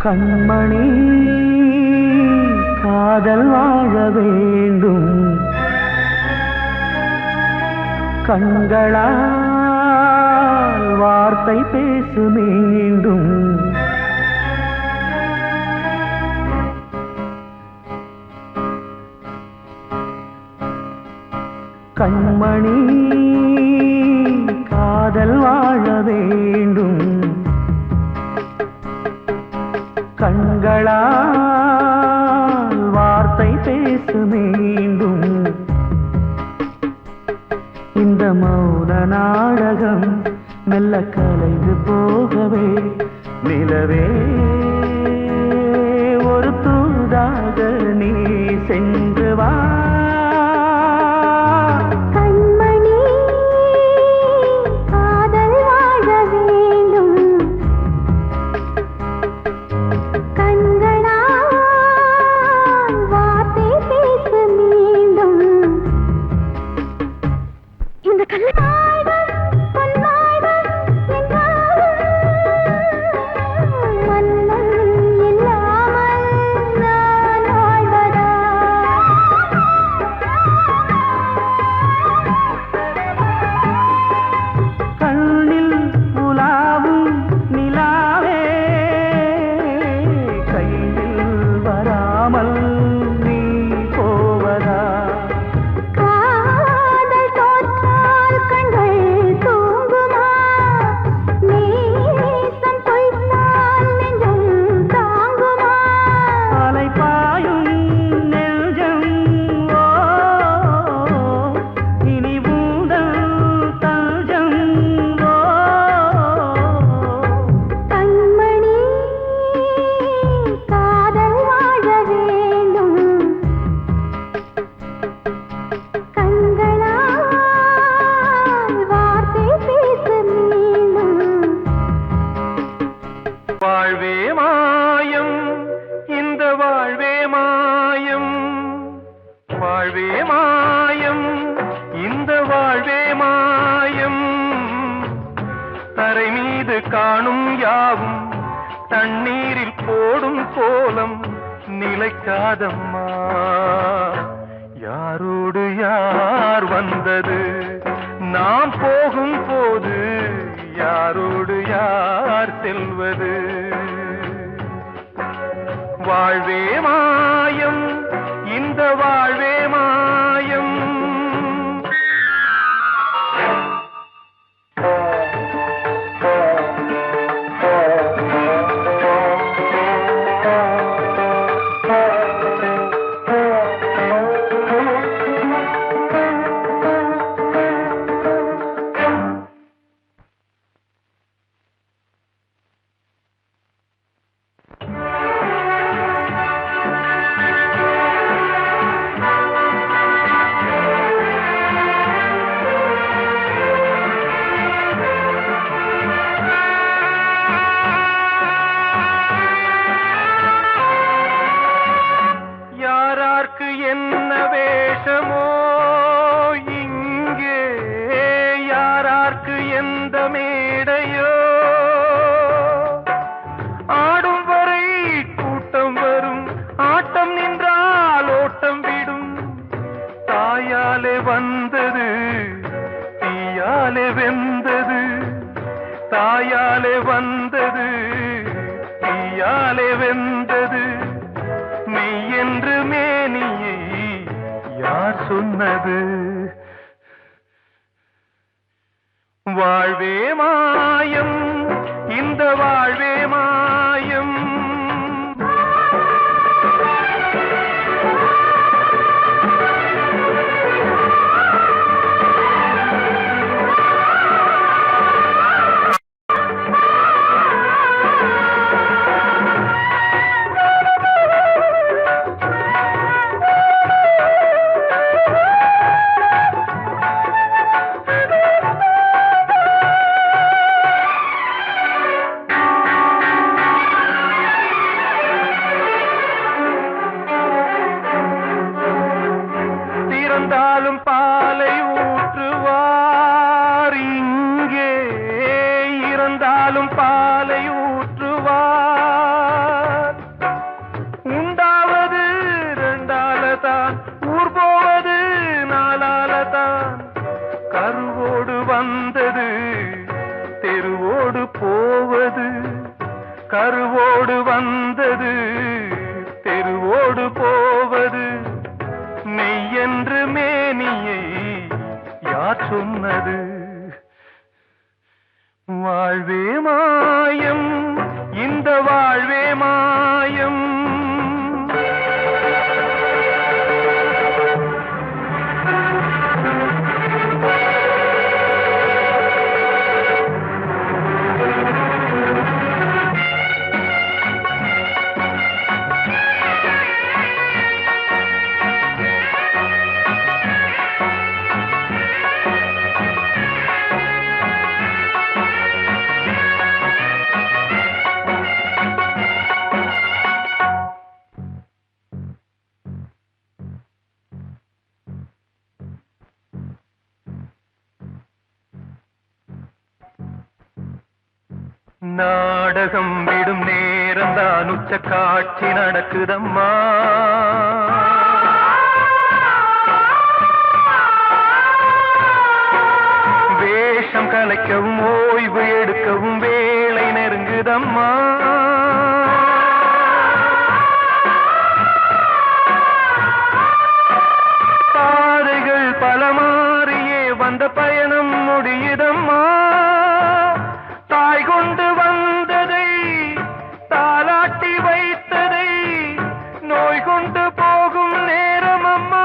கண்மணி காதல் வாழ வேண்டும் கண்களால் வார்த்தை பேசு மீண்டும் கண்மணி காதல் வாழ வேண்டும் கண்களால் வார்த்தை பேசு மீண்டும் இந்த மௌன நாடகம் மெல்ல கலைந்து போகவே நிலவே ஒரு தூதாக நீ சென்று வா வாழ்வே மாயம் இந்த வாழ்வே மாயம் வாழ்வே மாயம் இந்த வாழ்வே மாயம் தரை மீது காணும் யாவும் தண்ணீரில் போடும் கோலம் நிலைக்காதம்மா யாரோடு யார் வந்தது நாம் போகும் போது யாரோடு யார் செல்வது வாழ்வே மாயம் இந்த வாழ்வே மாயம் என்ன வேஷமோ இங்கே யாரார்க்கு எந்த மேடையோ ஆடும் வரை கூட்டம் வரும் ஆட்டம் நின்றால் ஓட்டம் விடும் தாயாலே வந்தது தீயாலே வெந்தது தாயாலே வந்தது தீயாலே வெந்தது மெய் என்று மேனியை யார் சொன்னது வாழ்வே மாயம் இந்த வாழ்வே மாயம் சொன்னது? வாழ்வே மாயம், இந்த வாழ்வே மாயம். நாடகம் விடும் நேரம் தான் உச்ச காட்சி நடக்குதம்மா. வேஷம் கலைக்கவும் ஓய்வு எடுக்கவும் வேளை நெருங்குதம்மா. பாதைகள் பல மாறியே வந்த பயணம் முடியுதம்மா. தாய் கொண்டு வந்ததை தாலாட்டி வைத்ததை நோய் கொண்டு போகும் நேரம் அம்மா.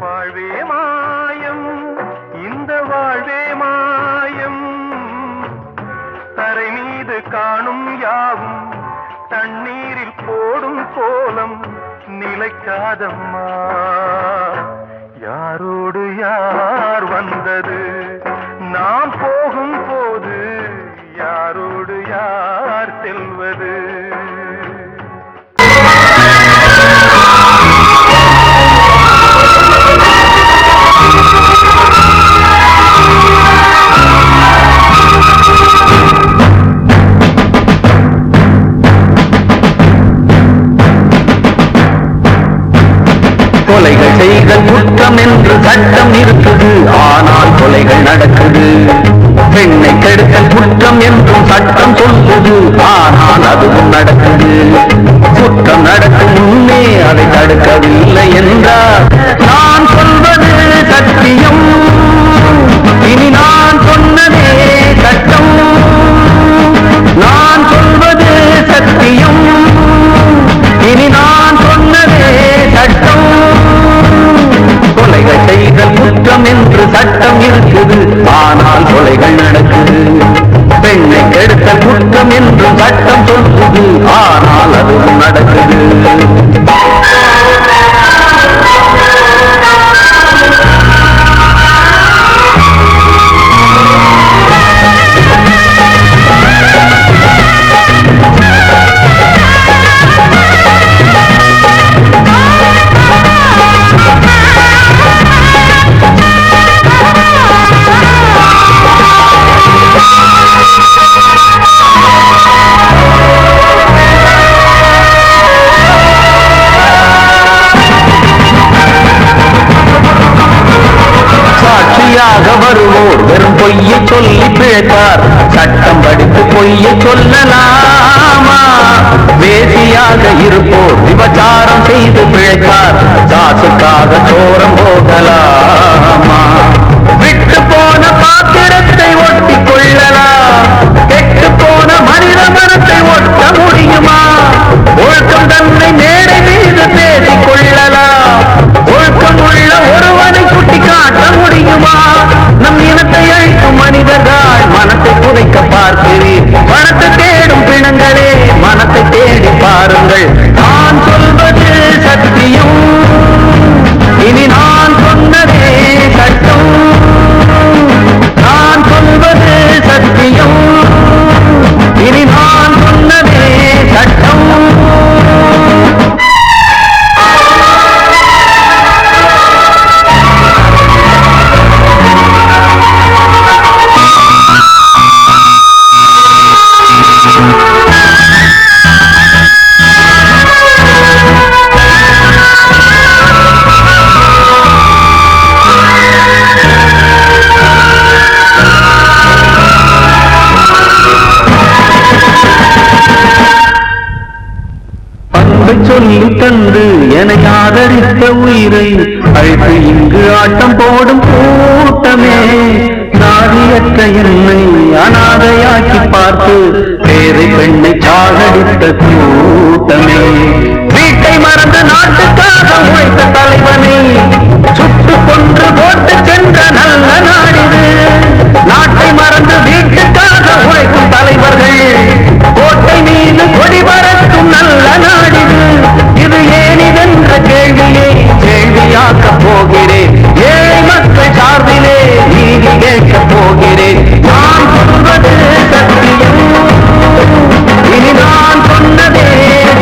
வாழ்வே மாயம், இந்த வாழ்வே மாயம். தரை மீது காணும் யாவும் தண்ணீரில் போடும் கோலம் நிலைக்காதம்மா. யாரோடு யார் வந்தது நாம் போகும் போது, யாரோடு யார் செல்வது? கொலைகள் செய்தல் குற்றம் என்று சட்டம் இருக்குது, ஆனால் கொலைகள் நடக்குது. பெண்ணை கெடுத்தல் குற்றம் என்றும் சட்டம் சொல்லுது, ஆனால் அதுவும் நடக்குது. குற்றம் நடக்கும் முன்னே அதை தடுக்கவில்லை என்றால் நான் சொல்வது சத்தியம். இனி நான் சொன்னதே சட்டம், நான் சொல்வது சத்தியம். இனி நான் சொன்னதே சட்டம். கொலைகள் செய்தல் குற்றம் என்று சட்டம் இருக்குது, ஆனால் கொலைகள் நடக்குது. பெண்ணை கெடுத்தல் குற்றம் என்று சட்டம் சொல்லுது, ஆனால் அதுவும் நடக்குது. வருவோர் வெறும் பொய்யை சொல்லி பிழைப்பார். சட்டம் பாடம் படித்து பொய்யை சொல்லலாமா? வேசியாக இருப்போர் விபச்சாரம் செய்து பிழைத்தார், காசுக்காக சோரம் போகலாமா? விட்டு போன பாத்திரத்தை ஒட்டி கொள்ளலாம், கெட்டு போன மனித மனத்தை ஒட்ட முடியுமா? ஒழுக்கம் தன்னை மேடை மீது பேசிக் கொள்ளலாம், ஒழுக்கம் உள்ள ஒருவனை சுட்டி காட்ட முடியுமா? நம் இனத்தை அழிக்கும் மனிதர்கள் மனத்தை புதைக்க பார்க்கிறீர். மனத்தை தேடும் பிணங்களே மனத்தை தேடி பாருங்கள். நான் சொல்வது சத்தியம், இனி நான் சொன்னதே சட்டம். நான் சொல்வது சத்தியம், இனி நான் சொன்னதே சட்டம். சொல்லி தந்து என்னை ஆதரித்த உயிரை அழைத்து இங்கு ஆட்டம் போடும் கூட்டமே, நாதியற்ற என்னை அனாதையாக்கி பார்த்து பேரை பெண்ணை சாகடித்த கூட்டமே, வீட்டை மறந்து நாட்டுக்காக உழைத்த தலைவனை சுட்டு கொன்று போட்டு சென்ற நல்ல நாடிது. நாட்டை மறந்து வீட்டுக்காக உழைக்கும் தலைவர்கள் கோட்டை மீது கொடி பறக்கும் நல்ல நாடிது. இது ஏனிதென்ற கேள்வியை கேள்வியாக்க போகிறேன். ஏழை மக்கள் சார்பிலே நீதி கேட்க போகிறேன். நான் சொல்வது சத்தியம், இனி நான் சொன்னதே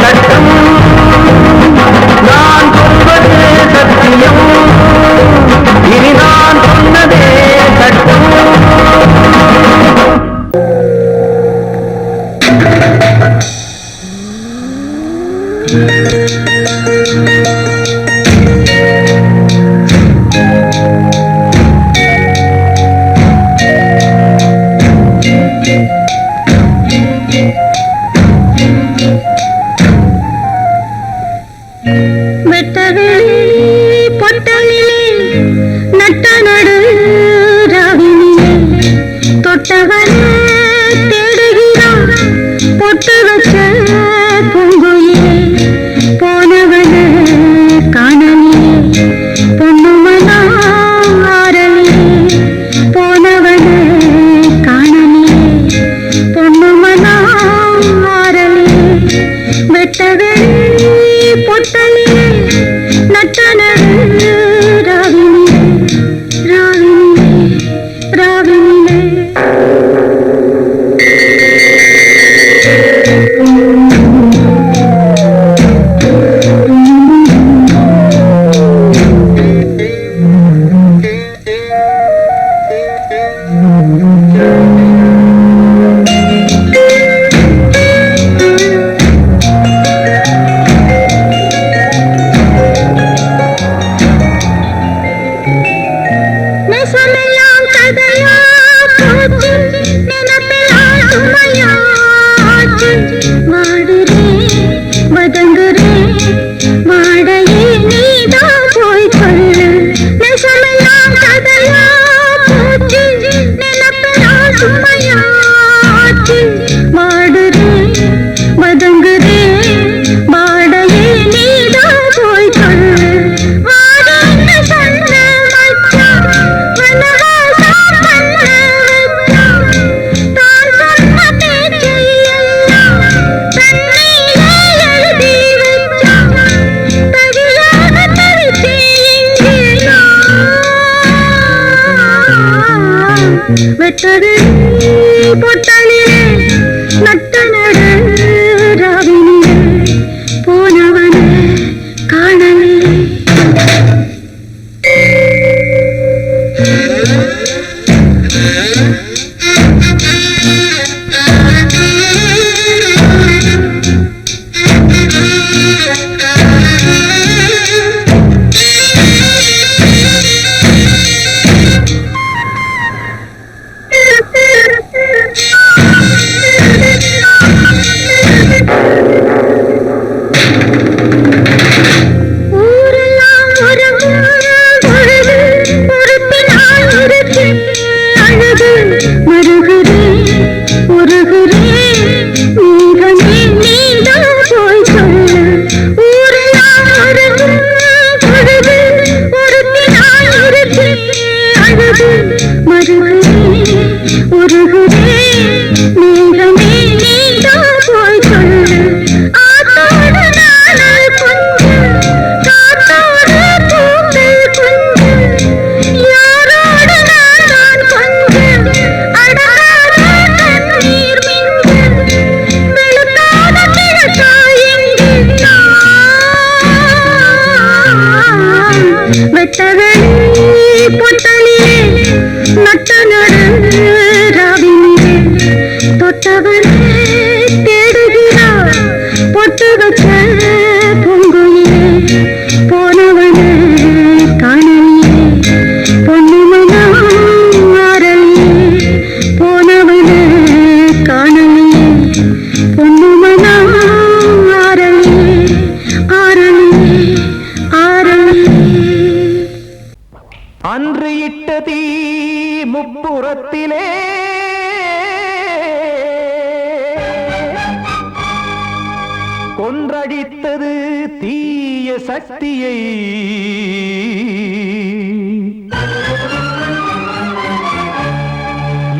சட்டம். நான் சொல்வது சத்தியம், இனி நான் சொன்னதே சட்டம். பொட்டலிலே நட்ட நடு வெட்டவெளி பொட்டலிலே நட்ட நடுராவினிலே தொட்டவனே தேடுகிறார் பொட்டு வச்ச பூங்குயிலே போனவனே காணலியே பொன்னுமனா ஆரலியே போனவனே காணலியே பொன்னுமனா ஆரலியே ஆரலியே ஆரலியே அன்று இட்ட தீ முப்புறத்திலே கொன்றடித்தது தீய சக்தியை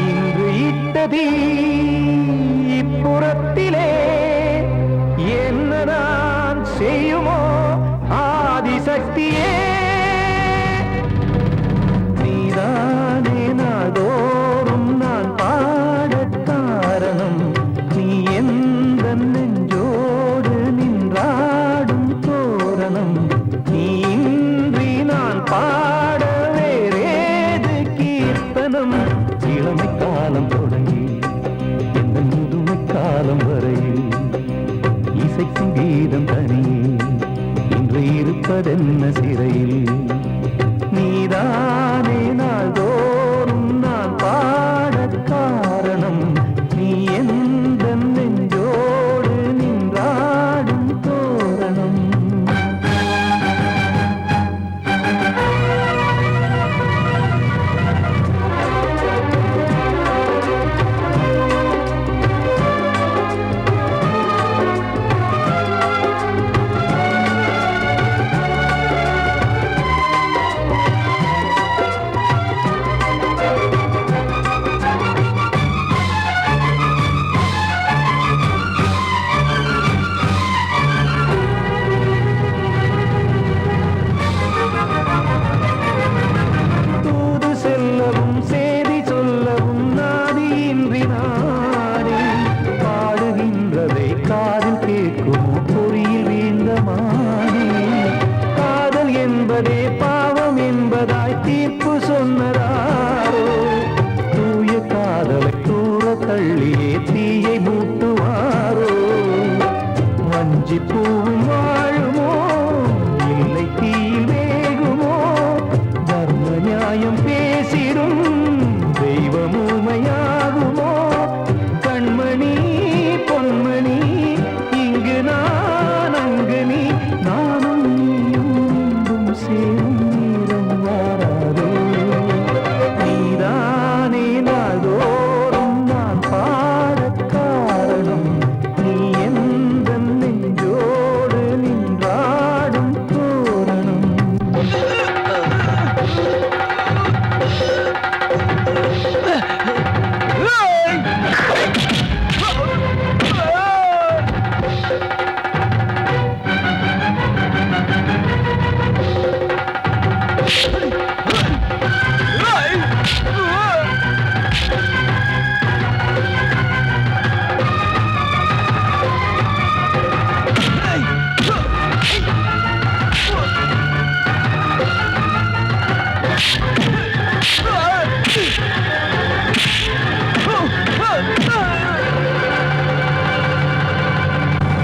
இன்று இட்ட தீ இப்புறத்திலே என்னதான் செய்யுமோ ஆதிசக்தியே நீதானே நாள்தோறும் நான் பாடக் காரணம் நீ எந்த நெஞ்சோடு நின்றாடும் தோரணம் நீ இன்றி நான் பாட வேறேது கீர்த்தனம் இளமை காலம் தொடங்கி எந்த முதுமை காலம் வரையில் இசைக்கும் கீதம் தனியே இன்று இருப்பதென்ன சிறையில் நீதானே நாள்தோறும் நான் பாடக் காரணம் நீ எந்த நெஞ்சோடு நின்றாடும் தோரணம் பூவும் வாழுமோ இல்லை தீயில் வேகுமோ தர்ம நியாயம் பேசிடும் தெய்வமுமையாகுமோ கண்மணி பொன்மணி இங்கு நான் அங்கு நீ நானும் நீயும் சேரும் நேரம் வாராதோ நீதானே நாள்தோறும் நான் பாடக் காரணம் நீ எந்த நெஞ்சோடு நின்றாடும் தோரணம்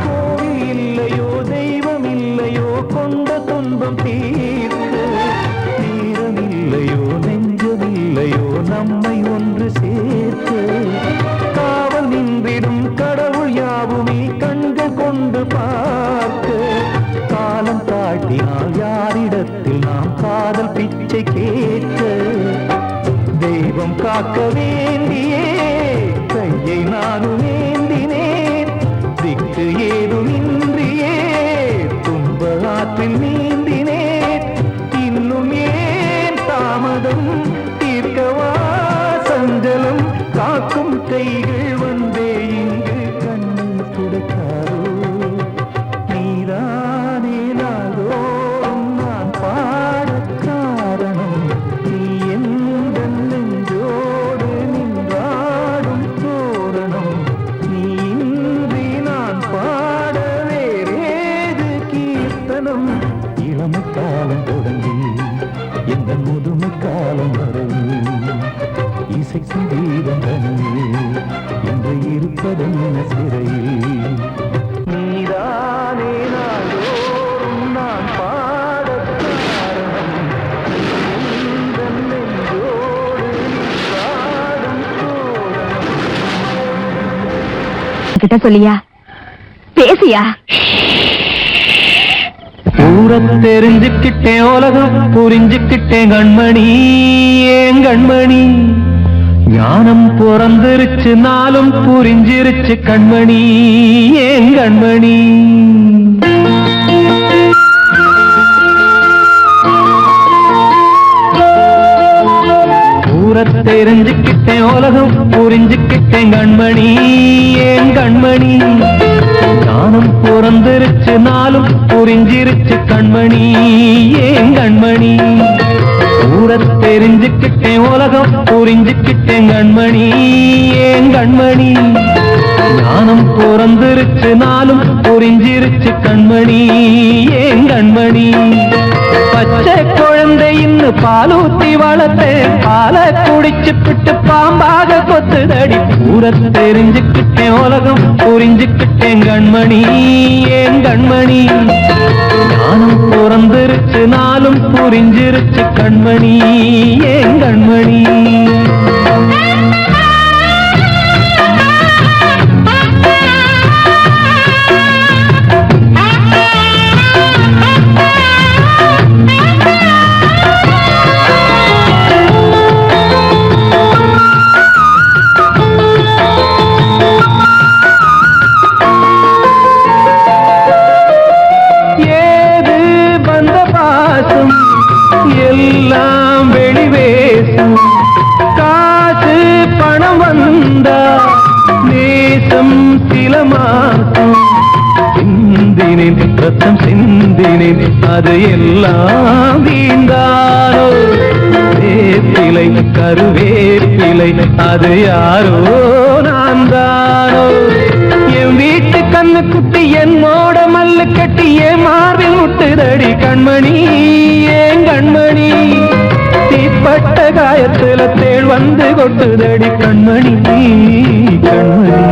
கோவில் இல்லையோ தெய்வம் இல்லையோ கொண்ட துன்பம் தீர்க்க நேரம் இல்லையோ நெஞ்சமில்லையோ நம்மை ஒன்று சேர்க்க காவல் நின்றிடும் கடவுள் யாவுமே கண்கள் கொண்டு பார்க்க காலம் தாட்டினால் யாரிடத்தில் நாம் காதல் பிச்சை கேட்க தெய்வம் காக்க வேண்டியே கையை நானும் ஏந்தினேன் திக்கு ஏதுமின்றியே துன்ப ஆற்றில் நீந்தினேன் இன்னும் ஏன் தாமதம் தீர்க்கவா சஞ்சலம் காக்கும் கைகள் வந்தே இங்கு கண்ணீர் துடைக்காரோ நீதானே நாள்தோறும் நான் பாடக் காரணம் நீ எந்த நெஞ்சோடு நின்றாடும் தோரணம் நீ இன்றி நான் பாட வேறேது கீர்த்தனம் முதுமை காலம் வரையில் இசைக்கு வீரம் தனியே இன்று இருப்பதென்ன சிறையில் நீதானே நாள்தோறும் நான் பாடக் காரணம் எந்தன் நெஞ்சோடு நீ பாடும் தோரணம் கிட்ட சொல்லியா பேசியா ஊரத் தெரிஞ்சுக்கிட்டேன் உலகம் புரிஞ்சுக்கிட்டேன் கண்மணி ஏன் கண்மணி ஞானம் பிறந்திருச்சு நாளும் புரிஞ்சிருச்சு கண்மணி ஏன் கண்மணி ஊரத் தெரிஞ்சுக்கிட்டேன் உலகம் புரிஞ்சுக்கிட்டேன் கண்மணி ஏன் கண்மணி ஞானம் பிறந்திருச்சு நாளும் புரிஞ்சிருச்சு கண்மணி ஏன் கண்மணி ஊரத் தெரிஞ்சுக்கிட்டேன் உலகம் புரிஞ்சுக்கிட்டேன் கண்மணி ஏன் கண்மணி ஞானம் பிறந்திருச்சு நாளும் புரிஞ்சிருச்சு கண்மணி ஏன் கண்மணி பச்சை குழந்தை இன்னும் பாலூத்தி வளர்த்தேன் பாலை குடிச்சு பிட்டு பாம்பாக கொத்துதடி ஊரத் தெரிஞ்சுக்கிட்டேன் உலகம் புரிஞ்சுக்கிட்டேன் கண்மணி ஏன் கண்மணி ஞானம் பிறந்திருச்சு நாளும் புரிஞ்சிருச்சு கண்மணி ஏன் கண்மணி எல்லாம் வெளிவேசும் காசு பணம் வந்தா நேசம் சில மாசம் சிந்தினேன் ரத்தம் சிந்தினேன் அது எல்லாம் வீந்தாரோ வேப்பிலை கருவேப்பிலை அது யாரோ நான் தானோ என் வீட்டு கண்ணு குட்டி என்னோட மல்லு கட்டி என் மார்பில் முட்டுதடி கண்மணி ஏன் கண்மணி தீப்பட்ட காயத்துல தேள் வந்து கொட்டுதடி கண்மணி கண்மணி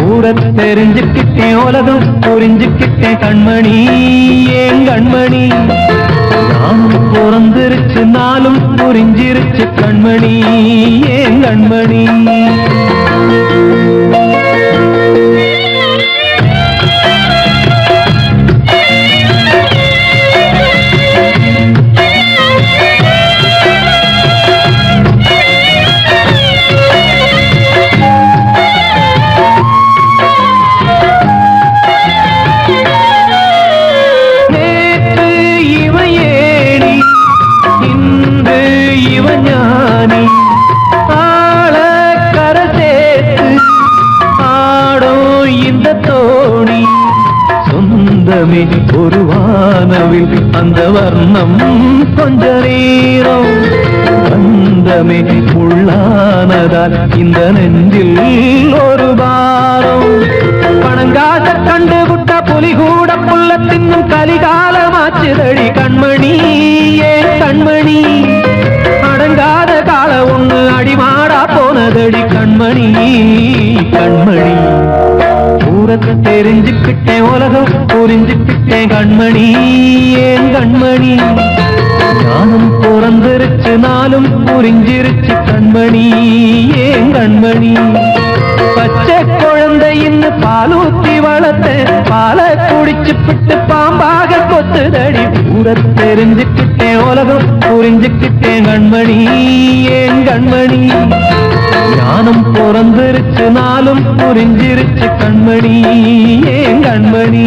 ஊரத் தெரிஞ்சுக்கிட்டேன் உலகம் புரிஞ்சுக்கிட்டேன் கண்மணி ஏன் கண்மணி நானும் பிறந்திருச்சு நாளும் புரிஞ்சிருச்சு கண்மணி ஏன் கண்மணி ஒரு வானவில் அந்த வர்ணம் கொஞ்ச நேரம் பந்தமே உள்ளானதால் இந்த நெஞ்சில் ஒரு பாரம் பணங்காச கண்டு விட்ட புலி கூட புள்ள தின்னும் கலிகாலமாச்சுதடி கண்மணி ஏன் கண்மணி அடங்காத கால ஒண்ணு அடிமாடா போனதடி கண்மணி கண்மணி ஊரத் தெரிஞ்சுக்கிட்டேன் உலகம் புரிஞ்சுக்கிட்டேன் கண்மணி ஏன் கண்மணி ஞானம் பிறந்திருச்சு நாளும் புரிஞ்சிருச்சு கண்மணி ஏன் கண்மணி பச்சை குழந்தை இன்னும் பாலூத்தி வளர்த்தேன் பாலை குடிச்சு பிட்டு பாம்பாக கொத்துதடி ஊரத் தெரிஞ்சுக்கிட்டேன் உலகம் புரிஞ்சுக்கிட்டேன் கண்மணி ஏன் கண்மணி ஞானம் பிறந்திருச்சு நாளும் புரிஞ்சிருச்சு கண்மணி ஏன் கண்மணி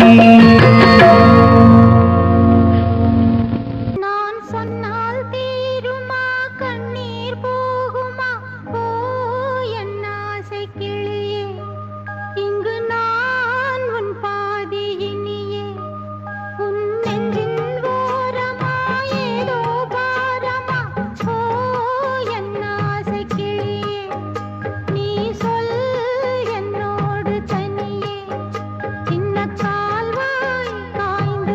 நான் சொன்னால் தீருமா கண்ணீர் போகுமா ஓ என் ஆசை கிளியே இங்கு நான் உன் பாதி இனியே உன் நெஞ்சின் ஓரமா ஏதோ பாரமா ஓ என் ஆசை கிளியே நீ சொல் என்னோடு தனியே சின்ன கால்வாய் காய்ந்து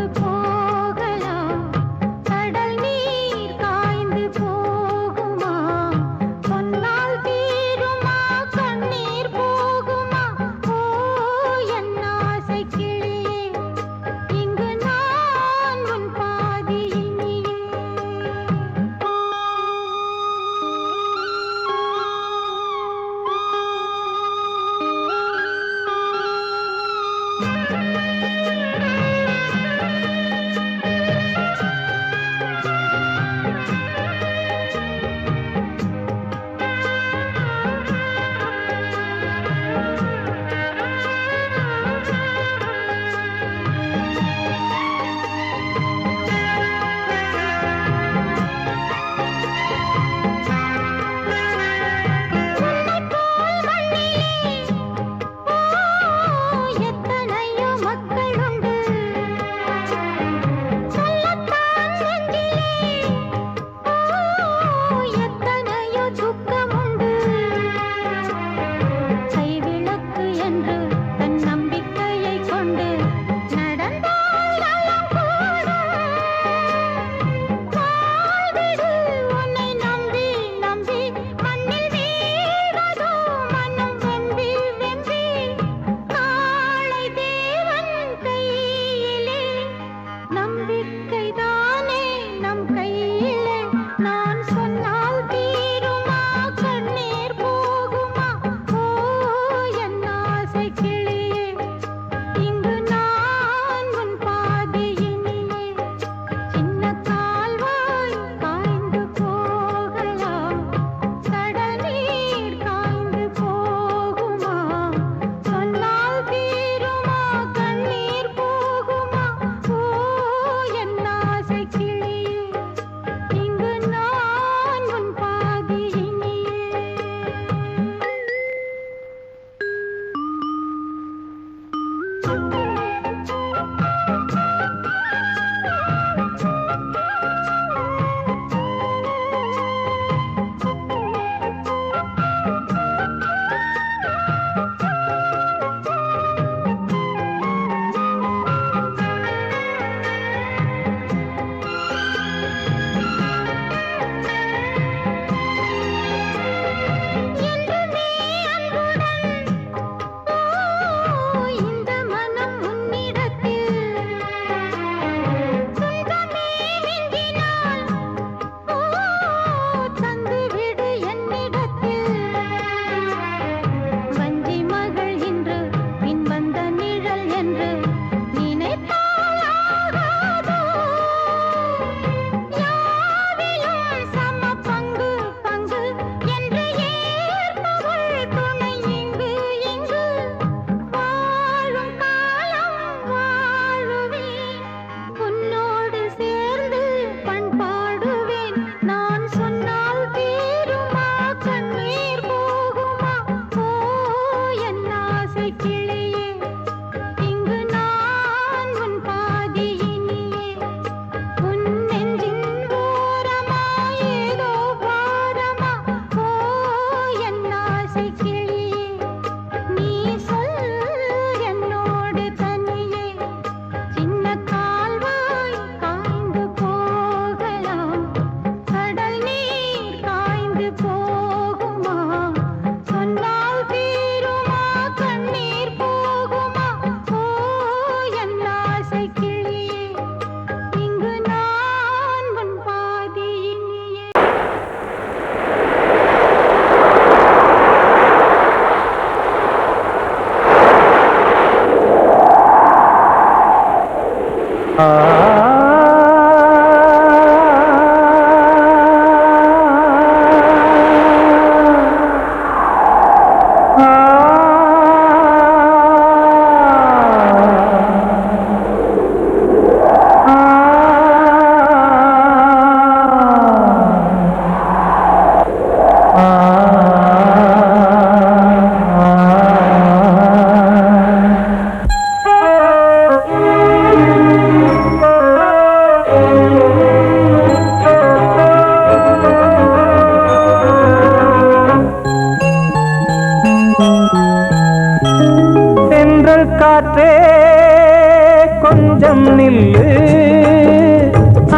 நில்லு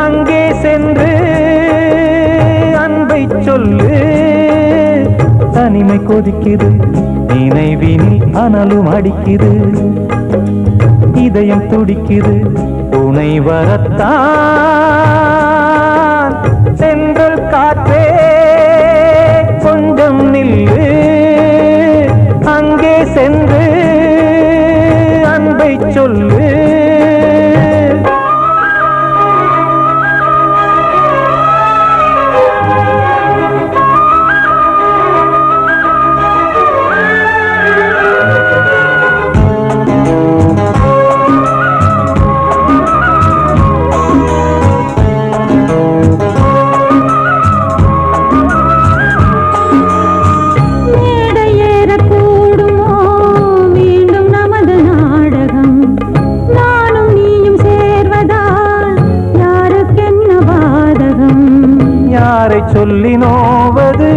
அங்கே சென்று அன்பை சொல்லு. தனிமை கொதிக்குது நினைவினில் அனலும் அடிக்குது. இதயம் துடிக்குது துணை வரத்தான். சென்றல் காற்றே கொஞ்சம் நில்லு அங்கே சென்று அன்பை சொல்லு. சொல்லி நோவது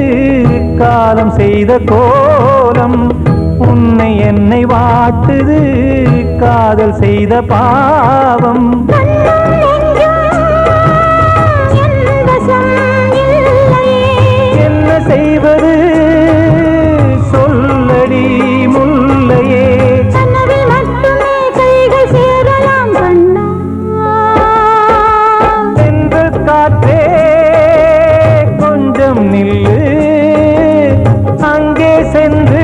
காலம் செய்த கோலம். உன்னை என்னை வாட்டுது காதல் செய்த பாவம். என்ன செய்வது சொல்லடி முல்லையே. சென்ற காற்றே நில்லு அங்கே சென்று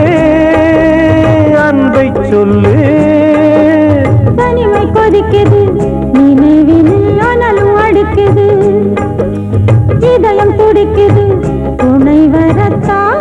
அன்பை சொல்லு. தனிமை கொதிக்குது நினைவினில் அனலும் அடிக்குது. இதயம் துடிக்குது துணை வரத்தான்.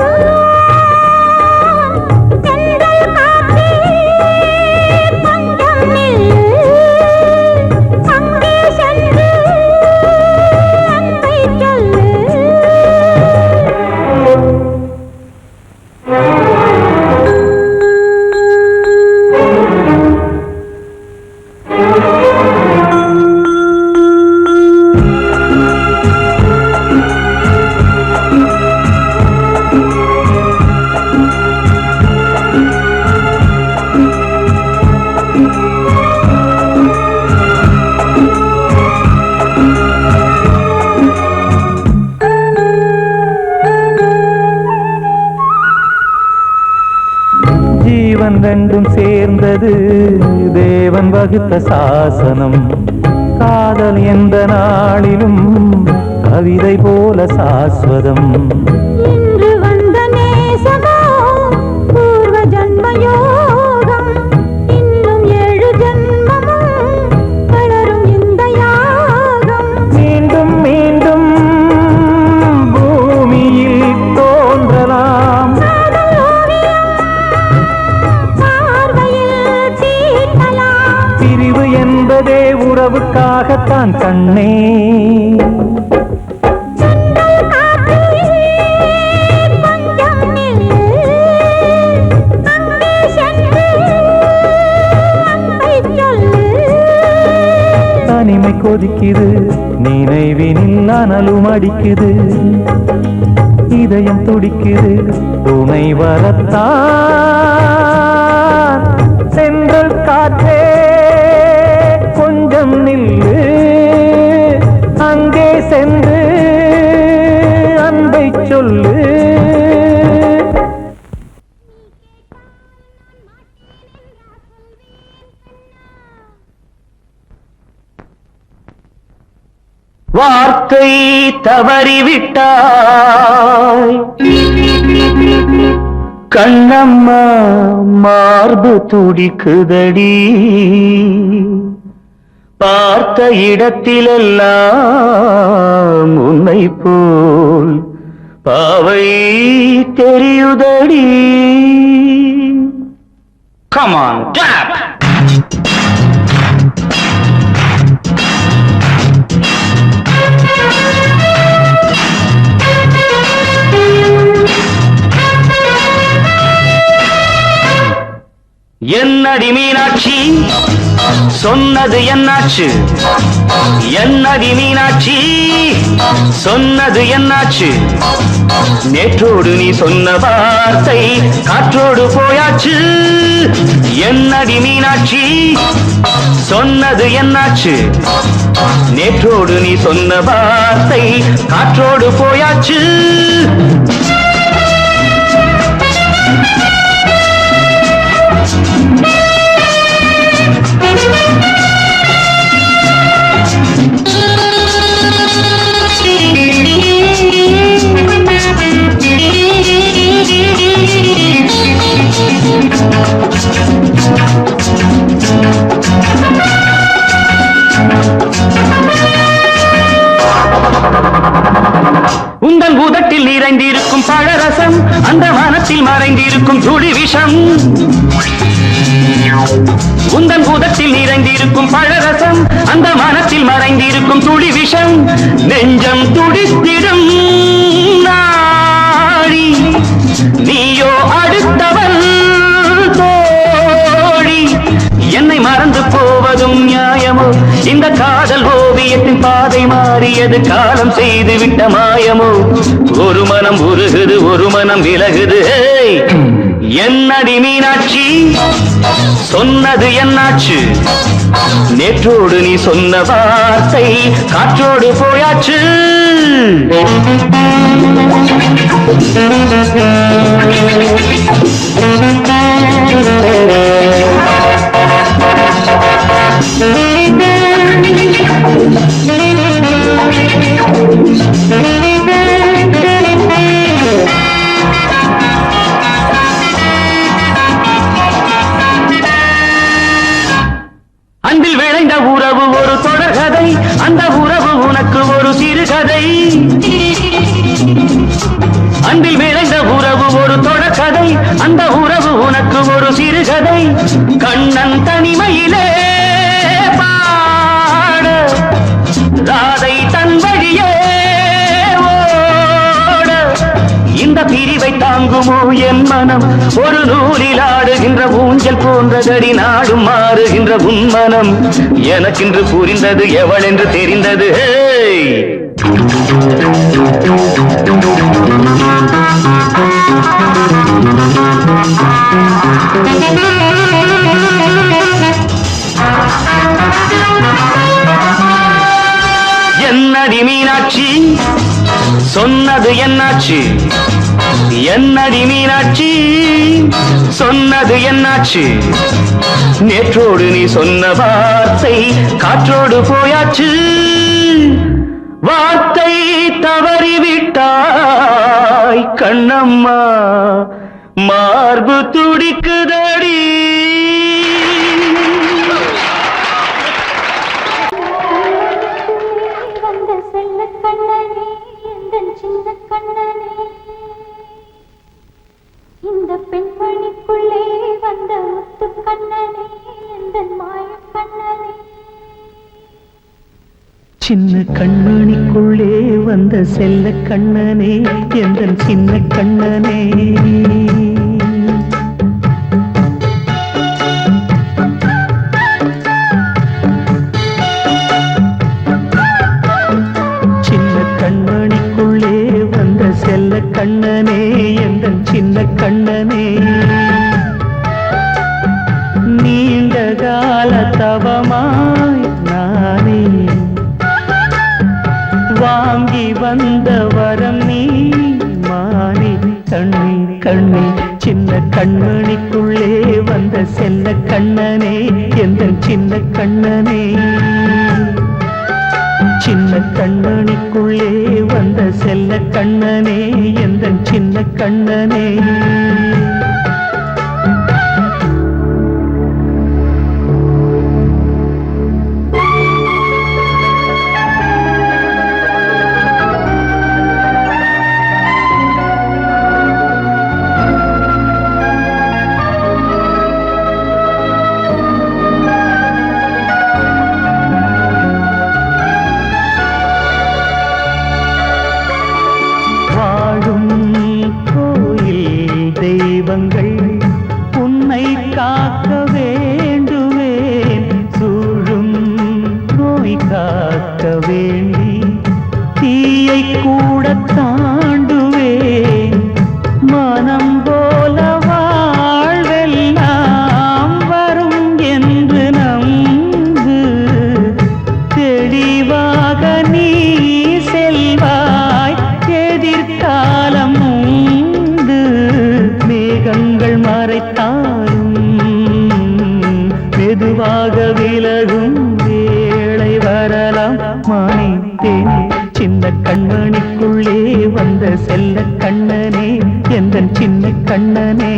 ரெண்டும் சேர்ந்தது தேவன் வகுத்த சாசனம். காதல் எந்த நாளிலும் கவிதை போல சாஸ்வதம். இன்று வந்த நேசமோ பூர்வ ஜன்ம யோகம். இன்னும் 7 ஜன்மமும் வளரும் இந்த யாகம். மீண்டும் மீண்டும் பூமியில் தோன்றலாம். பிரிவு என்பதே உறவுக்காகத்தான் கண்ணே. தனிமை கொதிக்குது நினைவினில் அனலும் அடிக்குது. இதயம் துடிக்குது துணை வரத்தான். சென்றல் காற்றே கொஞ்சம் நில்லு அங்கே சென்று அன்பை சொல்லு. வார்த்தை தவறிவிட்டாய் கண்ணம்மா மார்பு துடிக்குதடி. பார்த்த இடத்திலெல்லாம் உன்னை போல் பாவை தெரியுதடி. Come on, clap! என்னடி மீனாட்சி சொன்னது என்னாச்சு? என்னடி மீனாட்சி சொன்னது என்னாச்சு நேற்றோடு நீ சொன்ன வார்த்தை காற்றோடு போயாச்சு என்னடி மீனாட்சி சொன்னது என்னாச்சு நேற்றோடு நீ சொன்ன வார்த்தை காற்றோடு போயாச்சு உந்தன் உதட்டில் நிறைந்திருக்கும் பழரசம் அந்த மனத்தில் மறைந்திருக்கும் துளி விஷம் உந்தன் உதட்டில் நிறைந்திருக்கும் பழரசம் அந்த மனத்தில் மறைந்திருக்கும் துளி விஷம் நெஞ்சம் துடித்திடும் நாடி நீயோ அடுத்தவள் தோழி என்னை மறந்து போவதும் நியாயமோ இந்த காதல் ஓவியத்தின் பாதை மாறியது காலம் செய்து விட்ட மாயமோ ஒரு மனம் உருகுது ஒரு மனம் விலகுது என்னடி மீனாட்சி சொன்னது என்னாச்சு நேற்றோடு நீ சொன்ன வார்த்தை காற்றோடு போயாச்சு அன்பில் விளைந்த உறவு ஒரு தொடர்கதை அந்த உறவு உனக்கு ஒரு சிறுகதை அன்பில் விளைந்த உறவு ஒரு தொடர்கதை அந்த உறவு உனக்கு ஒரு சிறுகதை கண்ணன் தனிமையிலே பாட ராதை தன் வழியே ஓட இந்த பிரிவை தாங்குமோ என் மனம் ஒரு நூலில் ஆடுகின்ற ஊஞ்சல் போன்றதடி நாடும் மாறுகின்ற உன் மனம் எனக்கென்று புரிந்தது எவள் என்று தெரிந்தது என்னடி மீனாட்சி சொன்னது என்னாச்சு என்னடி மீனாட்சி சொன்னது என்னாச்சு நேற்றோடு நீ சொன்ன வார்த்தை காற்றோடு போயாச்சு வார்த்தை தவறிவிட்டாய் கண்ணம்மா மார்பு துடிக்குதடி வந்த செல்ல கண்ணனே எந்தன் சின்ன கண்ணனே இந்த பெண்மணிக்குள்ளே வந்த முத்து கண்ணனே எந்தன் மாய கண்ணனே சின்ன கண்மணிக்குள்ளே வந்த செல்ல கண்ணனே எந்தன் சின்ன கண்ணனே சின்ன கண்மணிக்குள்ளே வந்த செல்ல கண்ணனே எந்தன் சின்ன கண்ணனே நீண்ட கால தவமாய் நானே வாங்கி வந்த வரம் நீ மாறி கண்ணி கண்ணி சின்ன கண்மணிக்குள்ளே வந்த செல்ல கண்ணனே எந்தன் சின்ன கண்ணனே சின்ன கண்மணிக்குள்ளே வந்த செல்ல கண்ணனே எந்தன் சின்ன கண்ணனே தீயை கூட தாண்டுவேன் மனம் போல வாழ்வெல்லாம் வரும் என்று நம்பு தெளிவாக நீ செல்வாய் எதிர்காலம் உண்டு மேகங்கள் மறைத்தாலும் மெதுவாக விலகும் வேளை வரலாம் மானித்தேனே சின்ன கண்மணிக்குள்ளே வந்த செல்ல கண்ணனே எந்தன் சின்ன கண்ணனே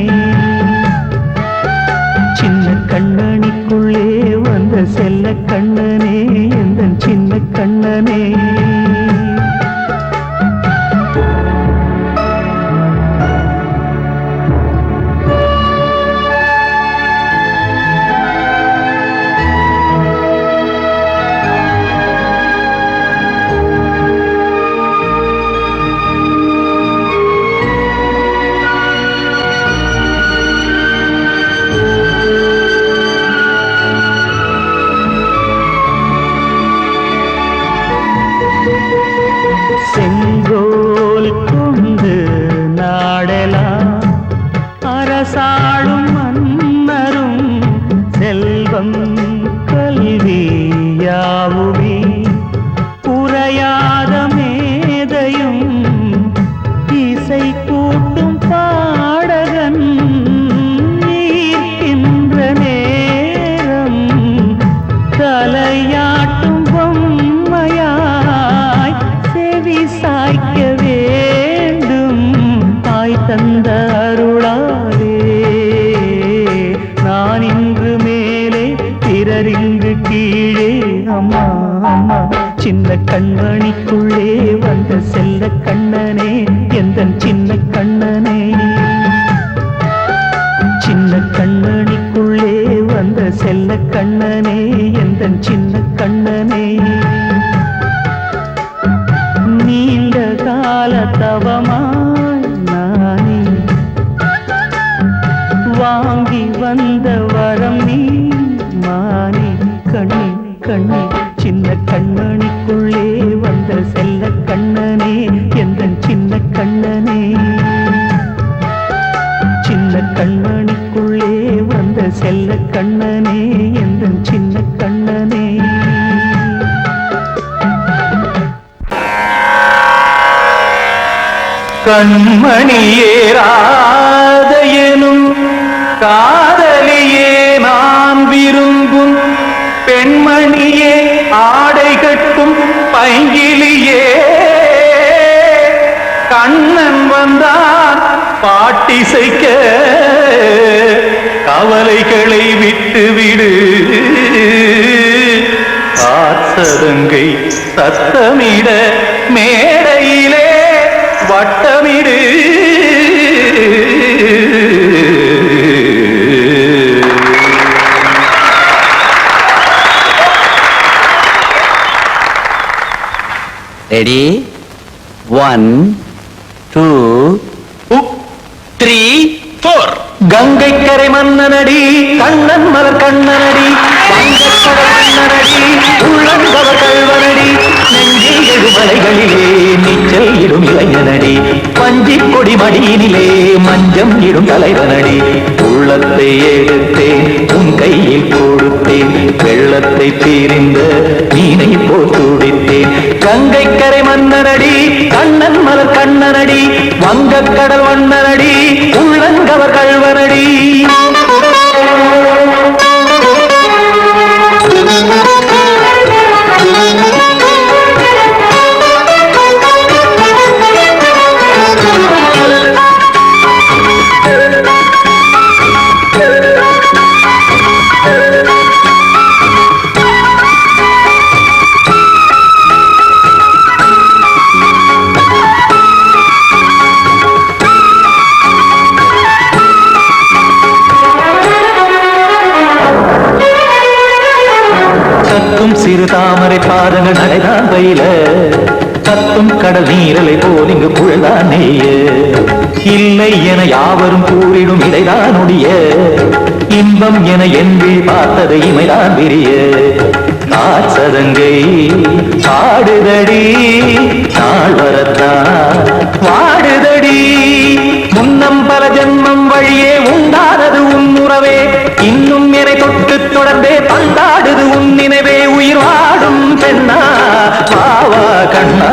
சின்ன கண்ணனிக்குள்ளே வந்த செல்ல கண்ணனே எந்தன் சின்ன கண்ணனே செங்கோல் கொண்டு நாடலாம் அரசாளும் மன்னரும் செல்வம் கல்வியாவுமே குறையாத மேதையும் இசை கூட்டும் பாடகன் ஈர்க்கின்ற நேரம் தலையாட்டும் பொம்மையாய் செவி சாய்க்க வேண்டும் தாய் தந்த அருளாலே நான் இன்று மேலே பிறர் இங்கு கீழே அம்மா அம்மா சின்ன கண்மணிக்குள்ளே வந்த செல்ல கண்ணனே எந்தன் சின்ன கண்ணனே சின்ன கண்ணனிக்குள்ளே வந்த செல்ல கண்ணனே எந்தன் சின்ன கண்ணனே நீண்ட கால தவமாய் நானே வாங்கி வந்த வரம் நீ மானே கண்ணே கண்ணே சின்ன கண்மணிக்குள்ளே வந்த செல்ல கண்ணனே எந்தன் சின்ன கண்ணனே சின்ன கண்மணிக்குள்ளே வந்த செல்ல கண்ணனே எந்தன் சின்ன கண்ணனே கண்மணியேராத எனும் காதலியே நான் விரும்பும் பெண்மணியே ஆடை கட்டும் பைங்கிலியே கண்ணன் வந்தான் பாட்டிசைக்க கவலைகளை விட்டுவிடு ஆசதங்கை சத்தமிட மேடையிலே வட்டமிடு ரெடி 1 2 3 4 கங்கை கரை மன்னனடி கண்ணன் மலர் கண்ணனடி வங்கக்கடல் மன்னனடி உள்ளங்கவர் கல்வனடி நெஞ்சில் எழுமலைகளிலே நீச்சல் இடும் இளைஞனடி பஞ்சி கொடி மடியினிலே மஞ்சம் இடும் தலைவனடி உள்ளத்தை எடுத்தேன் உன் கையில் கொடுத்தேன் வெள்ளத்தை தீரிந்த மீனை போல் துடித்தேன் கங்கை கரை மன்னனடி கண்ணன் மலர் கண்ணனடி வங்கக்கடல் மன்னனடி உள்ளங்கவர் கல்வனடி சிறு தாமரை பாதங்கள் நடைதான் பயில கத்தும் கடல் நீரலை போல் இங்கு புழதான் நெய்ய இல்லை என யாவரும் கூறிடும் இடைதான் உடைய இன்பம் என என்று பார்த்ததை இமைதான் விரிய ஆச்சதங்கை பாடுதடி நாள் வரத்தான் வாடுதடி முன்னம் பல ஜென்மம் வழியே உண்டானது உன் உறவே இன்னும் என்னை தொட்டு தொடர்ந்தே பந்தாடுது உன் நினைவே உயிர் வாடும் பெண்ணா வாவா கண்ணா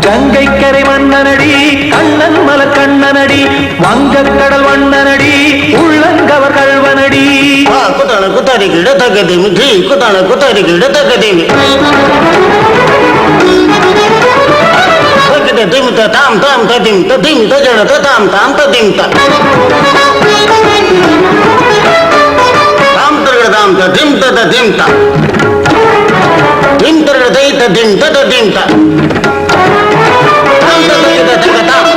கங்கை கரை மன்னனடி கண்ணன் மலர் கண்ணனடி வங்கக் கடல் வண்ணனடி உள்ளங்கவர் கல்வனடி குத்தான குத்தாரி கிட தக்கதேமி ஜி குத்தான குத்தாரி கிட தக்கதேமி திம் தாம் தாம் ததிம் ததிம் தஜட தாம் தாம் ததிம் தாம் தரகதாம் ததிம் ததிம் திம் தரகதை ததிம் ததிம் தாம் தரகத தகதாம்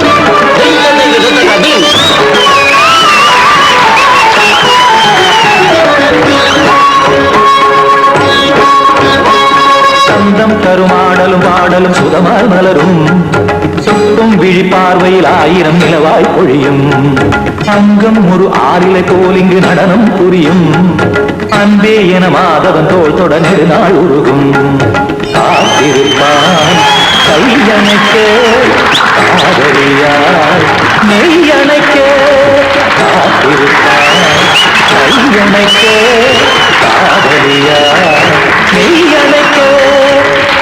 திம் தரகத தகதிம் சந்தம் கருமாடலும் பாடலும் சுதமால் மலரும் சொட்டும் விழி பார்வையில் ஆயிரம் நிலவாய் பொழியும் அங்கம் ஒரு ஆறிலை போல் இங்கு நடனம் புரியும் அன்பே என மாதவன் தோல் தொட நெடுநாள் உருகும் காத்திருப்பான் கையணைக்க காதலியார் மெய்யணைக்க காத்திருப்பான் கையணைக்க காதலியார் மெய்யணைக்க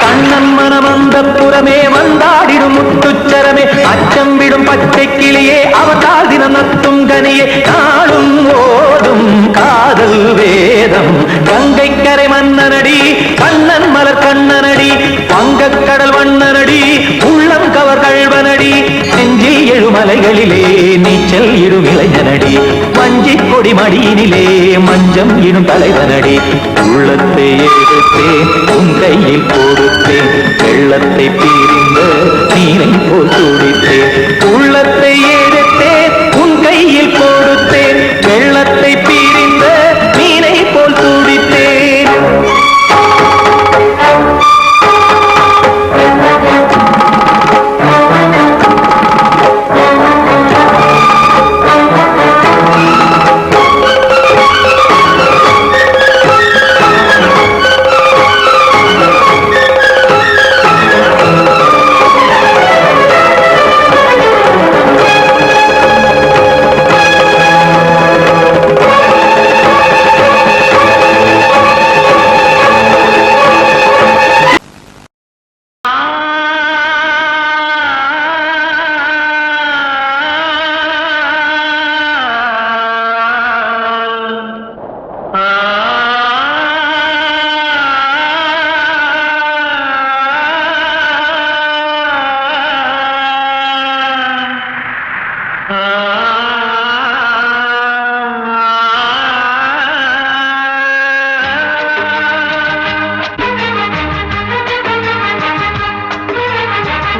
கண்ணன் மனமந்த புறமே வந்தாடிடும் முத்துச்சரமே அச்சம் விடும் பச்சை கிளியே அவதால் தினம் நத்தும் கனியே நாளும் ஓடும் காதல் வேதம் கங்கை கரை மன்னனடி கண்ணன் மலர் கண்ணனடி வங்கக் கடல் வண்ணனடி உள்ளம் கவர் கல்வனடி நெஞ்சில் எழுமலைகளிலே நீச்சல் இடும் இளைஞனடி வஞ்சி கொடி மடியினிலே மஞ்சம் இடும் தலைவனடி உள்ளத்தை எடுத்தேன் உன் கையில் கொடுத்தேன் வெள்ளத்தை பிரிந்த நீரை போல் துடித்தேன் உள்ளத்தை எடுத்தேன் உன் கையில் கொடுத்தேன் வெள்ளத்தை பிரிந்த நீரை போல் துடித்தேன்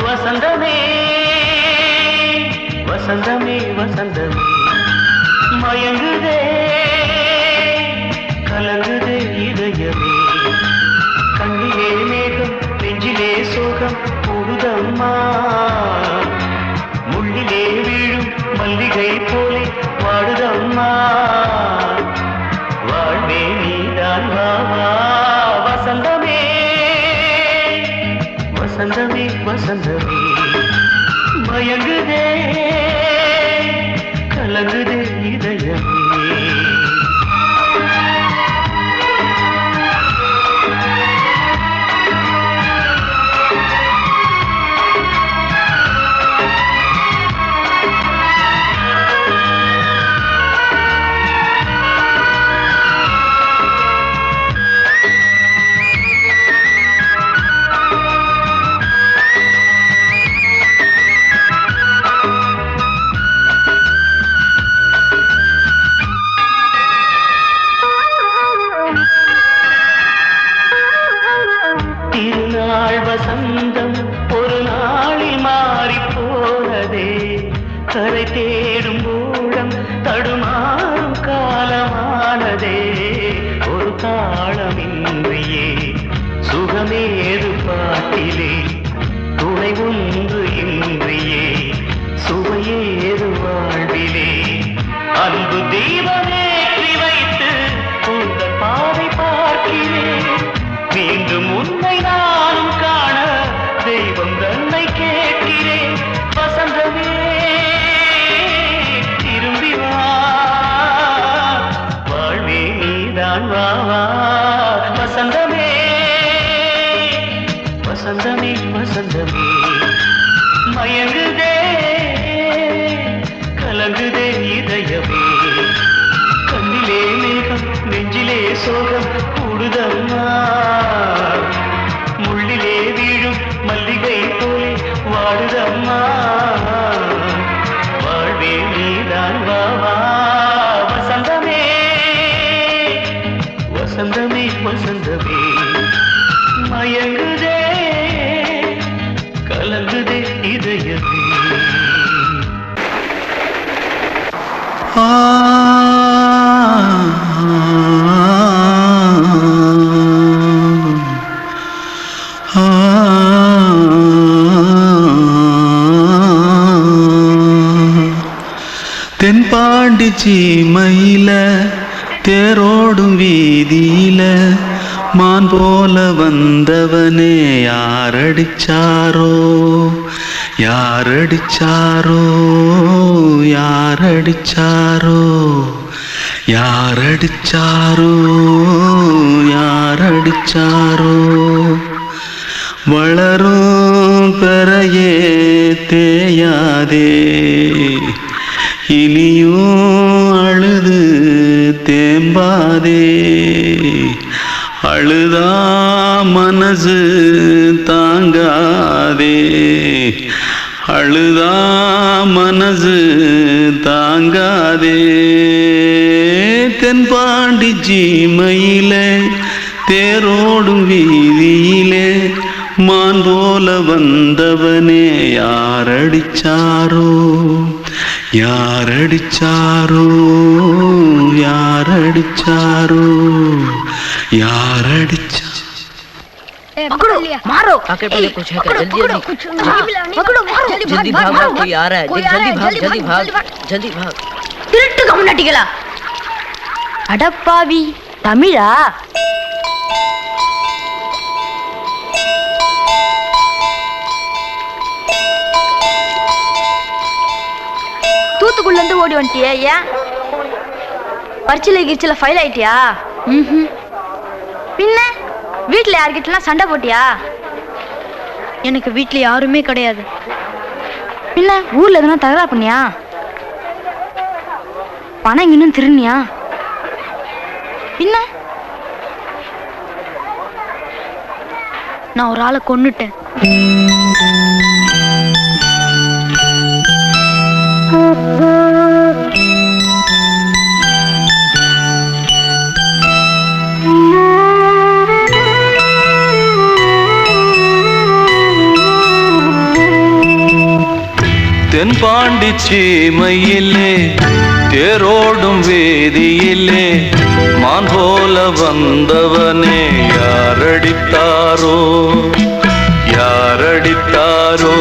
வசந்தமே வசந்தமே வசந்தமே மயங்குதே கலங்குதே இதயமே கண்ணிலே மேகம் நெஞ்சிலே சோகம் கூடுதம்மா முள்ளிலே வீழும் மல்லிகை போலே வாடுதம்மா வாழ்வே நீதான் வாவா வசந்தமே வசந்தமே வசந்தமே மயங்குதே கலங்குதே இதயமே திருநாள் வசந்தம் ஒரு நாளில் மாறி போனதே கரை தேடும் ஊழம் தடுமாறும் காலமானதே ஒரு தாளமின்றியே சுகமேது பாட்டிலே துணை ஒன்று இன்றியே சுவையேது வாழ்விலே அன்பு தீபமேற்றி வைத்து உங்கள் பாதை பார்க்கிறேன் வசந்தமே மயங்குதே கலங்குதே இதயமே கண்ணிலே மேகம் நெஞ்சிலே சோகம் கூடுதம்மா முள்ளிலே வீழும் மல்லிகை போலே வாடுதம்மா வாழ்வே நீதான் வாவா வசந்தமே வசந்தமே வசந்தமே மயங்குதே கலங்குதே இதயமே தென்பாண்டி சீமையில தேரோடும் வீதியில மான் போல வந்தவனே யாரடிச்சாரோ யாரடிச்சாரோ யாரடிச்சாரோ யாரடிச்சாரோ யாரடிச்சாரோ வளரும் பெறையே தேயாதே இனியும் அழுது தேம்பாதே அழுதா மனசு தாங்காதே அழுதா மனசு தாங்காதே தென்பாண்டி சீமையிலே தேரோடும் வீதியிலே மான் போல வந்தவனே யாரடிச்சாரோ யாரடிச்சாரோ யாரடிச்சாரோ யாரடிச்சா पकड़ो मारो आके पहले कुछ है क्या जल्दी जल्दी पकड़ो मारो जल्दी भाग कोई आ रहा है देख जल्दी भाग जल्दी भाग திருட்டு கம்முனட்டிகளா அடப்பாவி தமிழா தூத்துக்குள்ள இருந்து ஓடி வந்துட்டியே ஏன் பரிச்சையில கிரிச்சில ஃபைல் ஆயிட்டியா பின்ன வீட்டுல யார்கிட்டலாம் சண்டை போட்டியா எனக்கு வீட்டுல யாருமே கிடையாது பின்ன ஊர்ல எதுனா தகராறு பண்ணியா பணம் இன்னும் திருநியா பின்ன நான் ஒரு ஆளை கொன்னுட்டேன் தென்பாண்டி சீமையிலே தேரோடும் வேதியிலே மான் போல வந்தவனே யாரடித்தாரோ யாரடித்தாரோ